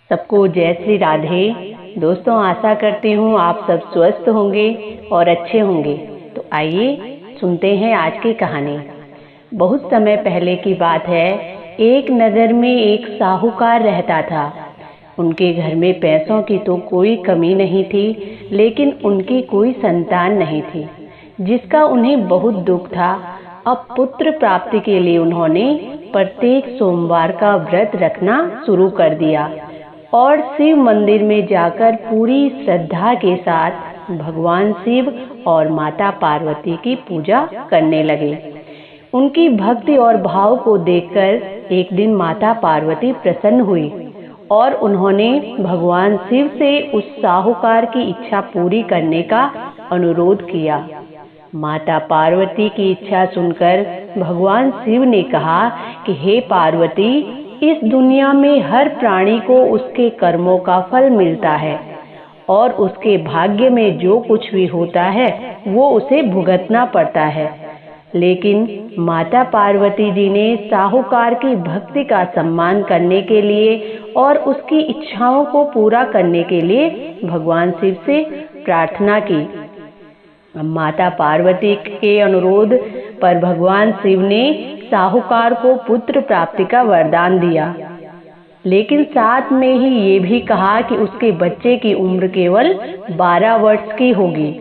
सबको जय श्री राधे। दोस्तों, आशा करती हूँ आप सब स्वस्थ होंगे और अच्छे होंगे। तो आइए सुनते हैं आज की कहानी। बहुत समय पहले की बात है। एक नगर में एक साहूकार रहता था। उनके घर में पैसों की तो कोई कमी नहीं थी, लेकिन उनकी कोई संतान नहीं थी, जिसका उन्हें बहुत दुख था। अब पुत्र प्राप्ति के लिए उन्होंने प्रत्येक सोमवार का व्रत रखना शुरू कर दिया और शिव मंदिर में जाकर पूरी श्रद्धा के साथ भगवान शिव और माता पार्वती की पूजा करने लगे। उनकी भक्ति और भाव को देखकर एक दिन माता पार्वती प्रसन्न हुई और उन्होंने भगवान शिव से उस साहूकार की इच्छा पूरी करने का अनुरोध किया। माता पार्वती की इच्छा सुनकर भगवान शिव ने कहा कि हे पार्वती, इस दुनिया में हर प्राणी को उसके कर्मों का फल मिलता है और उसके भाग्य में जो कुछ भी होता है वो उसे भुगतना पड़ता है। लेकिन माता पार्वती जी ने साहूकार की भक्ति का सम्मान करने के लिए और उसकी इच्छाओं को पूरा करने के लिए भगवान शिव से प्रार्थना की। माता पार्वती के अनुरोध पर भगवान शिव ने साहूकार को पुत्र प्राप्ति का वरदान दिया, लेकिन साथ में ही ये भी कहा कि उसके बच्चे की उम्र केवल 12 वर्ष की होगी।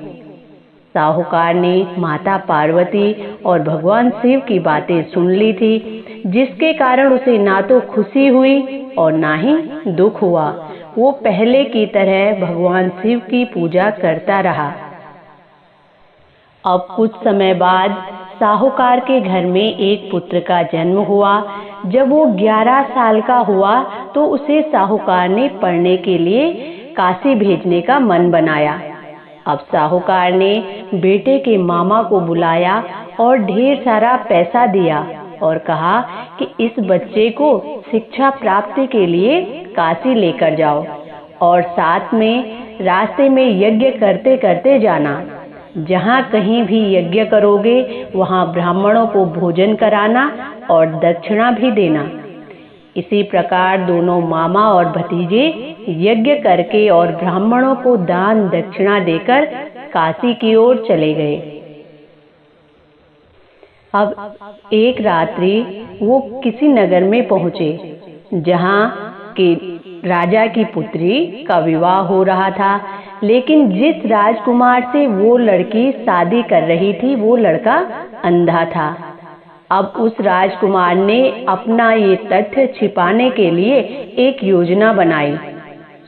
साहूकार ने माता पार्वती और भगवान शिव की बातें सुन ली थी, जिसके कारण उसे ना तो खुशी हुई और ना ही दुख हुआ। वो पहले की तरह भगवान शिव की पूजा करता रहा। अब कुछ समय बाद साहूकार के घर में एक पुत्र का जन्म हुआ। जब वो 11 साल का हुआ तो उसे साहूकार ने पढ़ने के लिए काशी भेजने का मन बनाया। अब साहूकार ने बेटे के मामा को बुलाया और ढेर सारा पैसा दिया और कहा कि इस बच्चे को शिक्षा प्राप्ति के लिए काशी लेकर जाओ और साथ में रास्ते में यज्ञ करते करते जाना। जहाँ कहीं भी यज्ञ करोगे वहाँ ब्राह्मणों को भोजन कराना और दक्षिणा भी देना। इसी प्रकार दोनों मामा और भतीजे यज्ञ करके और ब्राह्मणों को दान दक्षिणा देकर काशी की ओर चले गए। अब एक रात्रि वो किसी नगर में पहुँचे जहाँ के राजा की पुत्री का विवाह हो रहा था, लेकिन जिस राजकुमार से वो लड़की शादी कर रही थी वो लड़का अंधा था। अब उस राजकुमार ने अपना ये तथ्य छिपाने के लिए एक योजना बनाई।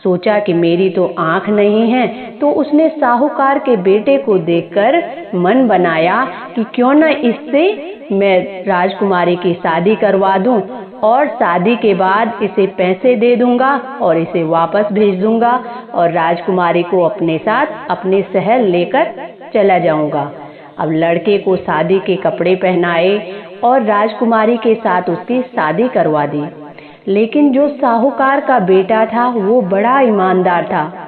सोचा कि मेरी तो आंख नहीं है, तो उसने साहूकार के बेटे को देखकर मन बनाया कि क्यों न इससे मैं राजकुमारी की शादी करवा दूं और शादी के बाद इसे पैसे दे दूंगा और इसे वापस भेज दूंगा और राजकुमारी को अपने साथ अपने शहर लेकर चला जाऊंगा। अब लड़के को शादी के कपड़े पहनाए और राजकुमारी के साथ उसकी शादी करवा दी। लेकिन जो साहूकार का बेटा था वो बड़ा ईमानदार था।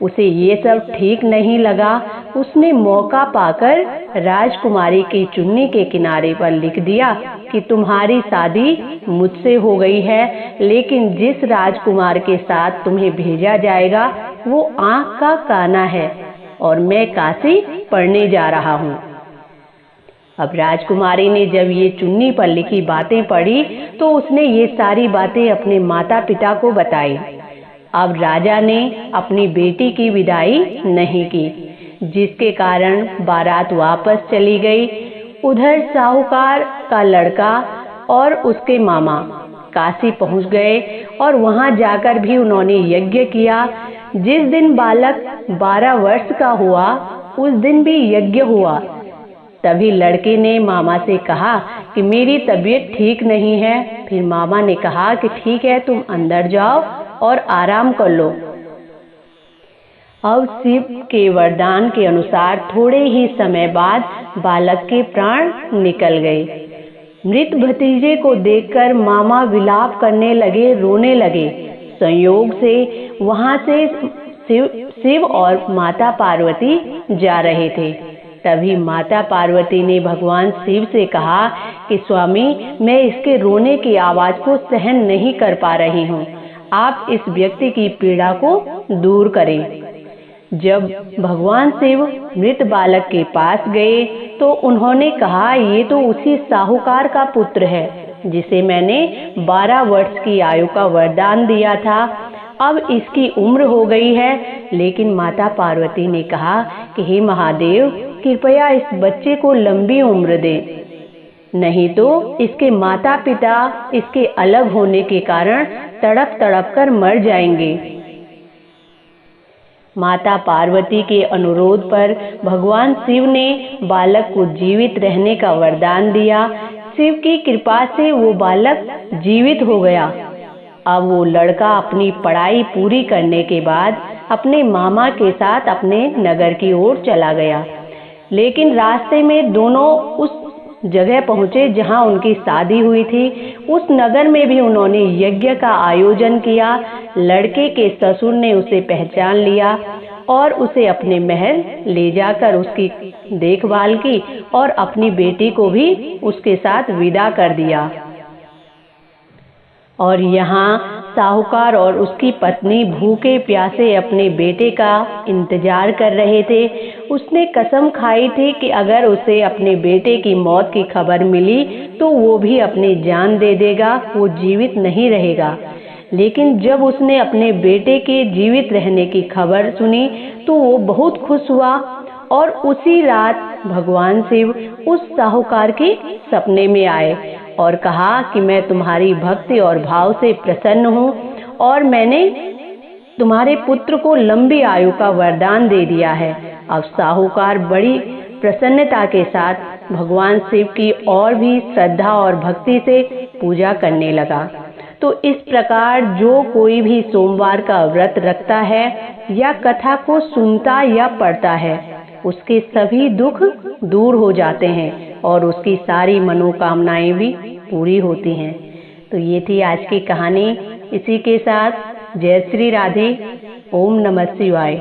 उसे ये सब ठीक नहीं लगा। उसने मौका पाकर राजकुमारी की चुन्नी के किनारे पर लिख दिया कि तुम्हारी शादी मुझसे हो गई है, लेकिन जिस राजकुमार के साथ तुम्हें भेजा जाएगा वो आंख का काना है और मैं काशी पढ़ने जा रहा हूँ। अब राजकुमारी ने जब ये चुन्नी पर लिखी बातें पढ़ी तो उसने ये सारी बातें अपने माता पिता को बताई। अब राजा ने अपनी बेटी की विदाई नहीं की, जिसके कारण बारात वापस चली गई। उधर साहूकार का लड़का और उसके मामा काशी पहुंच गए और वहां जाकर भी उन्होंने यज्ञ किया। जिस दिन बालक 12 वर्ष का हुआ उस दिन भी यज्ञ हुआ। तभी लड़के ने मामा से कहा कि मेरी तबीयत ठीक नहीं है। फिर मामा ने कहा कि ठीक है, तुम अंदर जाओ और आराम कर लो। अब शिव के वरदान के अनुसार थोड़े ही समय बाद बालक के प्राण निकल गए। मृत भतीजे को देखकर मामा विलाप करने लगे, रोने लगे। संयोग से वहां से शिव और माता पार्वती जा रहे थे। तभी माता पार्वती ने भगवान शिव से कहा कि स्वामी, मैं इसके रोने की आवाज को सहन नहीं कर पा रही हूँ। आप इस व्यक्ति की पीड़ा को दूर करें। जब भगवान शिव मृत बालक के पास गए तो उन्होंने कहा, ये तो उसी साहूकार का पुत्र है जिसे मैंने 12 वर्ष की आयु का वरदान दिया था। अब इसकी उम्र हो गई है। लेकिन माता पार्वती ने कहा कि हे महादेव, कृपया इस बच्चे को लंबी उम्र दें, नहीं तो इसके माता पिता इसके अलग होने के कारण तड़प तड़प कर मर जाएंगे। माता पार्वती के अनुरोध पर भगवान शिव ने बालक को जीवित रहने का वरदान दिया। शिव की कृपा से वो बालक जीवित हो गया। अब वो लड़का अपनी पढ़ाई पूरी करने के बाद अपने मामा के साथ अपने नगर की ओर चला गया। लेकिन रास्ते में दोनों उस जगह पहुंचे जहां उनकी शादी हुई थी। उस नगर में भी उन्होंने यज्ञ का आयोजन किया। लड़के के ससुर ने उसे पहचान लिया और उसे अपने महल ले जाकर उसकी देखभाल की और अपनी बेटी को भी उसके साथ विदा कर दिया। और यहाँ साहूकार और उसकी पत्नी भूखे प्यासे अपने बेटे का इंतजार कर रहे थे। उसने कसम खाई थी कि अगर उसे अपने बेटे की मौत की खबर मिली तो वो भी अपनी जान दे देगा, वो जीवित नहीं रहेगा। लेकिन जब उसने अपने बेटे के जीवित रहने की खबर सुनी तो वो बहुत खुश हुआ और उसी रात भगवान शिव उस साहूकार के सपने में आए और कहा कि मैं तुम्हारी भक्ति और भाव से प्रसन्न हूँ और मैंने तुम्हारे पुत्र को लंबी आयु का वरदान दे दिया है। अब साहूकार बड़ी प्रसन्नता के साथ भगवान शिव की और भी श्रद्धा और भक्ति से पूजा करने लगा। तो इस प्रकार जो कोई भी सोमवार का व्रत रखता है या कथा को सुनता या पढ़ता है, उसके सभी दुख दूर हो जाते हैं और उसकी सारी मनोकामनाएं भी पूरी होती हैं। तो ये थी आज की कहानी। इसी के साथ जय श्री राधे। ओम नमः शिवाय।